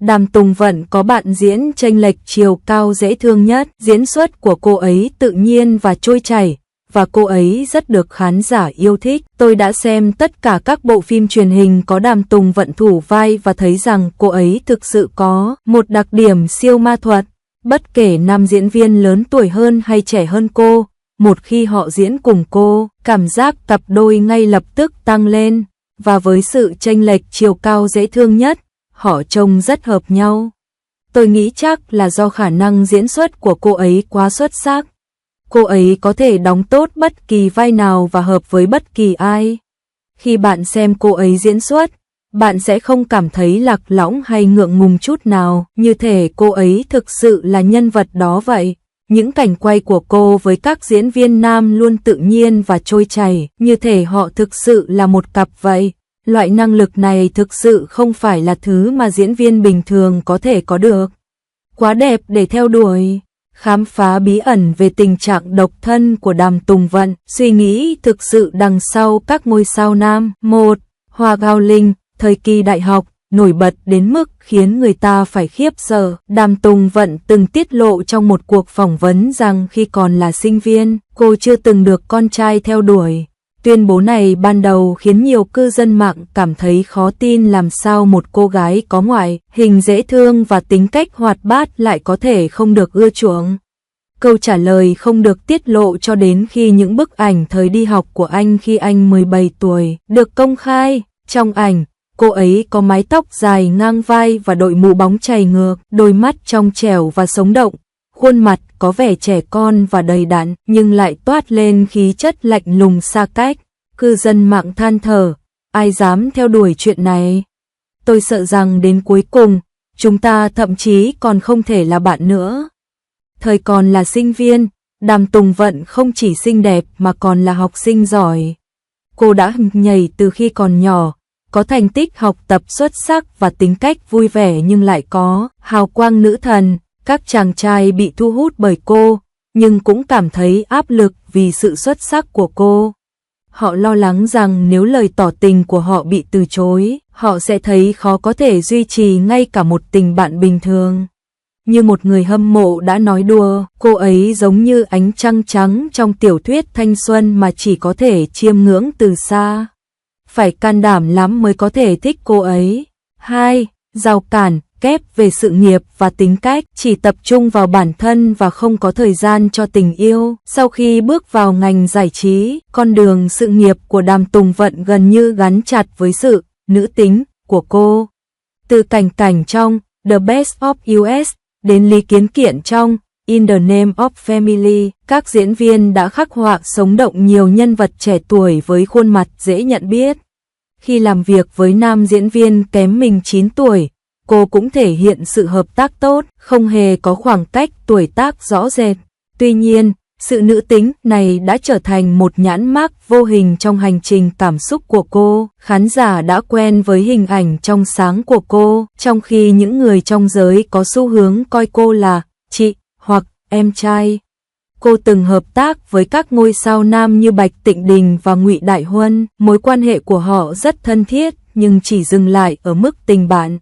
Đàm Tùng Vận có bạn diễn chênh lệch chiều cao dễ thương nhất, diễn xuất của cô ấy tự nhiên và trôi chảy, và cô ấy rất được khán giả yêu thích. Tôi đã xem tất cả các bộ phim truyền hình có Đàm Tùng Vận thủ vai và thấy rằng cô ấy thực sự có một đặc điểm siêu ma thuật. Bất kể nam diễn viên lớn tuổi hơn hay trẻ hơn cô, một khi họ diễn cùng cô, cảm giác cặp đôi ngay lập tức tăng lên, và với sự chênh lệch chiều cao dễ thương nhất, họ trông rất hợp nhau. Tôi nghĩ chắc là do khả năng diễn xuất của cô ấy quá xuất sắc. Cô ấy có thể đóng tốt bất kỳ vai nào và hợp với bất kỳ ai. Khi bạn xem cô ấy diễn xuất, bạn sẽ không cảm thấy lạc lõng hay ngượng ngùng chút nào, như thể cô ấy thực sự là nhân vật đó vậy. Những cảnh quay của cô với các diễn viên nam luôn tự nhiên và trôi chảy, như thể họ thực sự là một cặp vậy. Loại năng lực này thực sự không phải là thứ mà diễn viên bình thường có thể có được. Quá đẹp để theo đuổi. Khám phá bí ẩn về tình trạng độc thân của Đàm Tùng Vận, suy nghĩ thực sự đằng sau các ngôi sao nam. 1. Hoa Gao Linh, thời kỳ đại học, nổi bật đến mức khiến người ta phải khiếp sợ. Đàm Tùng Vận từng tiết lộ trong một cuộc phỏng vấn rằng khi còn là sinh viên, cô chưa từng được con trai theo đuổi. Tuyên bố này ban đầu khiến nhiều cư dân mạng cảm thấy khó tin, làm sao một cô gái có ngoại hình dễ thương và tính cách hoạt bát lại có thể không được ưa chuộng. Câu trả lời không được tiết lộ cho đến khi những bức ảnh thời đi học của anh khi anh 17 tuổi được công khai. Trong ảnh, cô ấy có mái tóc dài ngang vai và đội mũ bóng chày ngược, đôi mắt trong trẻo và sống động. Khuôn mặt có vẻ trẻ con và đầy đặn, nhưng lại toát lên khí chất lạnh lùng xa cách. Cư dân mạng than thở, ai dám theo đuổi chuyện này? Tôi sợ rằng đến cuối cùng, chúng ta thậm chí còn không thể là bạn nữa. Thời còn là sinh viên, Đàm Tùng Vận không chỉ xinh đẹp mà còn là học sinh giỏi. Cô đã nhảy từ khi còn nhỏ, có thành tích học tập xuất sắc và tính cách vui vẻ nhưng lại có hào quang nữ thần. Các chàng trai bị thu hút bởi cô, nhưng cũng cảm thấy áp lực vì sự xuất sắc của cô. Họ lo lắng rằng nếu lời tỏ tình của họ bị từ chối, họ sẽ thấy khó có thể duy trì ngay cả một tình bạn bình thường. Như một người hâm mộ đã nói đùa, cô ấy giống như ánh trăng trắng trong tiểu thuyết thanh xuân mà chỉ có thể chiêm ngưỡng từ xa. Phải can đảm lắm mới có thể thích cô ấy. 2. Rào cản kép về sự nghiệp và tính cách, chỉ tập trung vào bản thân và không có thời gian cho tình yêu. Sau khi bước vào ngành giải trí, con đường sự nghiệp của Đàm Tùng Vận gần như gắn chặt với sự nữ tính của cô. Từ Cảnh Cảnh trong The Best of US đến Lý Kiến Kiện trong In the Name of Family, các diễn viên đã khắc họa sống động nhiều nhân vật trẻ tuổi với khuôn mặt dễ nhận biết. Khi làm việc với nam diễn viên kém mình 9 tuổi, cô cũng thể hiện sự hợp tác tốt, không hề có khoảng cách tuổi tác rõ rệt. Tuy nhiên, sự nữ tính này đã trở thành một nhãn mác vô hình trong hành trình cảm xúc của cô. Khán giả đã quen với hình ảnh trong sáng của cô, trong khi những người trong giới có xu hướng coi cô là chị hoặc em trai. Cô từng hợp tác với các ngôi sao nam như Bạch Tịnh Đình và Ngụy Đại Huân. Mối quan hệ của họ rất thân thiết nhưng chỉ dừng lại ở mức tình bạn.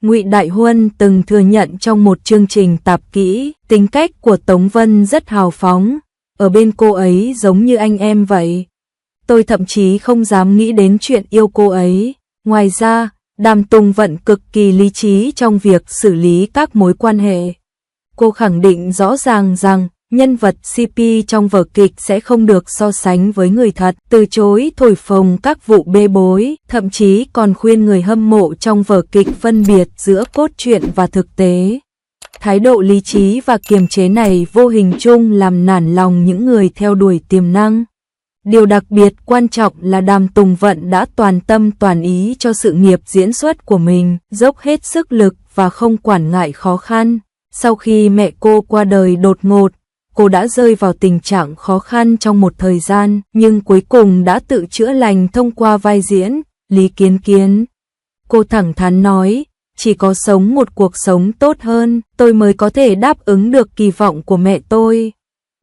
Ngụy Đại Huân từng thừa nhận trong một chương trình tạp kỹ, tính cách của Tống Vân rất hào phóng, ở bên cô ấy giống như anh em vậy. Tôi thậm chí không dám nghĩ đến chuyện yêu cô ấy. Ngoài ra, Đàm Tùng Vận cực kỳ lý trí trong việc xử lý các mối quan hệ. Cô khẳng định rõ ràng rằng nhân vật CP trong vở kịch sẽ không được so sánh với người thật, từ chối thổi phồng các vụ bê bối, thậm chí còn khuyên người hâm mộ trong vở kịch phân biệt giữa cốt truyện và thực tế. Thái độ lý trí và kiềm chế này vô hình chung làm nản lòng những người theo đuổi tiềm năng. Điều đặc biệt quan trọng là Đàm Tùng Vận đã toàn tâm toàn ý cho sự nghiệp diễn xuất của mình, dốc hết sức lực và không quản ngại khó khăn. Sau khi mẹ cô qua đời đột ngột, cô đã rơi vào tình trạng khó khăn trong một thời gian, nhưng cuối cùng đã tự chữa lành thông qua vai diễn Lý Kiến Kiến. Cô thẳng thắn nói, chỉ có sống một cuộc sống tốt hơn, tôi mới có thể đáp ứng được kỳ vọng của mẹ tôi.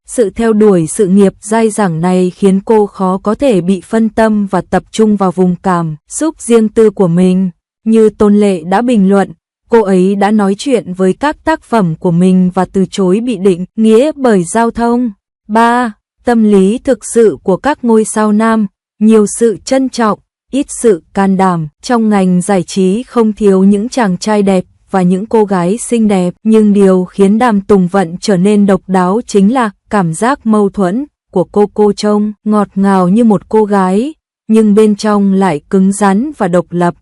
Sự theo đuổi sự nghiệp dai dẳng này khiến cô khó có thể bị phân tâm và tập trung vào vùng cảm xúc riêng tư của mình. Như Tôn Lệ đã bình luận, cô ấy đã nói chuyện với các tác phẩm của mình và từ chối bị định nghĩa bởi giao thông. 3. Tâm lý thực sự của các ngôi sao nam, nhiều sự trân trọng, ít sự can đảm. Trong ngành giải trí không thiếu những chàng trai đẹp và những cô gái xinh đẹp, nhưng điều khiến Đàm Tùng Vận trở nên độc đáo chính là cảm giác mâu thuẫn của cô trông ngọt ngào như một cô gái, nhưng bên trong lại cứng rắn và độc lập.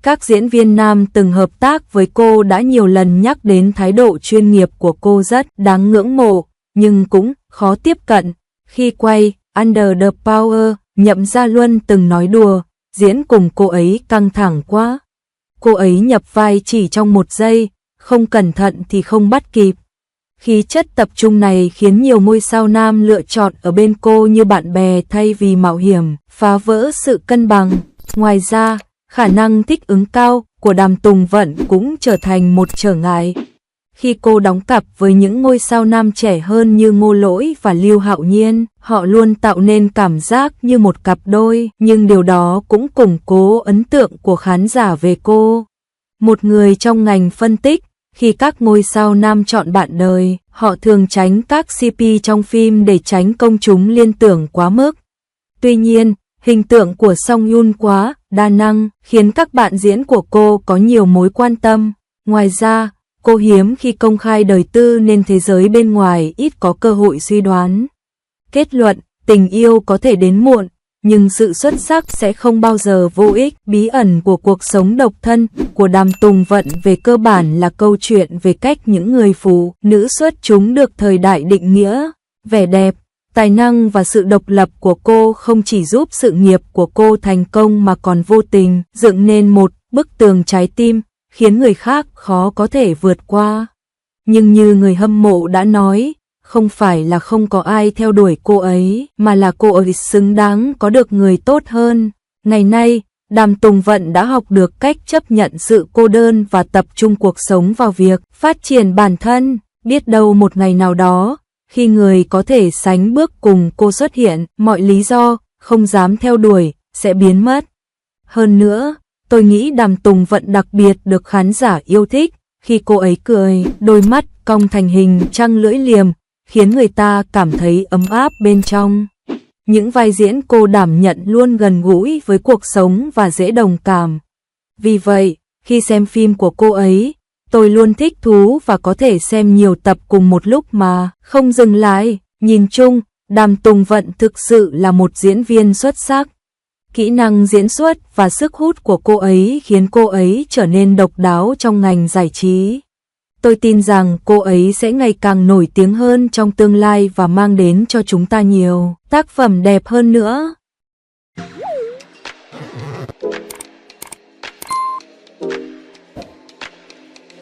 Các diễn viên nam từng hợp tác với cô đã nhiều lần nhắc đến thái độ chuyên nghiệp của cô rất đáng ngưỡng mộ, nhưng cũng khó tiếp cận. Khi quay Under the Power, Nhậm Gia Luân từng nói đùa, diễn cùng cô ấy căng thẳng quá. Cô ấy nhập vai chỉ trong 1 giây, không cẩn thận thì không bắt kịp. Khí chất tập trung này khiến nhiều ngôi sao nam lựa chọn ở bên cô như bạn bè thay vì mạo hiểm, phá vỡ sự cân bằng. Ngoài ra, khả năng thích ứng cao của Đàm Tùng Vận cũng trở thành một trở ngại. Khi cô đóng cặp với những ngôi sao nam trẻ hơn như Ngô Lỗi và Lưu Hạo Nhiên, họ luôn tạo nên cảm giác như một cặp đôi, nhưng điều đó cũng củng cố ấn tượng của khán giả về cô. Một người trong ngành phân tích, khi các ngôi sao nam chọn bạn đời, họ thường tránh các CP trong phim để tránh công chúng liên tưởng quá mức. Tuy nhiên, hình tượng của Song Yun quá đa năng, khiến các bạn diễn của cô có nhiều mối quan tâm. Ngoài ra, cô hiếm khi công khai đời tư nên thế giới bên ngoài ít có cơ hội suy đoán. Kết luận, tình yêu có thể đến muộn, nhưng sự xuất sắc sẽ không bao giờ vô ích. Bí ẩn của cuộc sống độc thân của Đàm Tùng Vận về cơ bản là câu chuyện về cách những người phụ nữ xuất chúng được thời đại định nghĩa. Vẻ đẹp, tài năng và sự độc lập của cô không chỉ giúp sự nghiệp của cô thành công mà còn vô tình dựng nên một bức tường trái tim, khiến người khác khó có thể vượt qua. Nhưng như người hâm mộ đã nói, không phải là không có ai theo đuổi cô ấy, mà là cô ấy xứng đáng có được người tốt hơn. Ngày nay, Đàm Tùng Vận đã học được cách chấp nhận sự cô đơn và tập trung cuộc sống vào việc phát triển bản thân. Biết đâu một ngày nào đó, khi người có thể sánh bước cùng cô xuất hiện, mọi lý do không dám theo đuổi sẽ biến mất. Hơn nữa, tôi nghĩ Đàm Tùng Vận đặc biệt được khán giả yêu thích khi cô ấy cười, đôi mắt cong thành hình trăng lưỡi liềm, khiến người ta cảm thấy ấm áp bên trong. Những vai diễn cô đảm nhận luôn gần gũi với cuộc sống và dễ đồng cảm. Vì vậy, khi xem phim của cô ấy, tôi luôn thích thú và có thể xem nhiều tập cùng một lúc mà không dừng lại. Nhìn chung, Đàm Tùng Vận thực sự là một diễn viên xuất sắc. Kỹ năng diễn xuất và sức hút của cô ấy khiến cô ấy trở nên độc đáo trong ngành giải trí. Tôi tin rằng cô ấy sẽ ngày càng nổi tiếng hơn trong tương lai và mang đến cho chúng ta nhiều tác phẩm đẹp hơn nữa.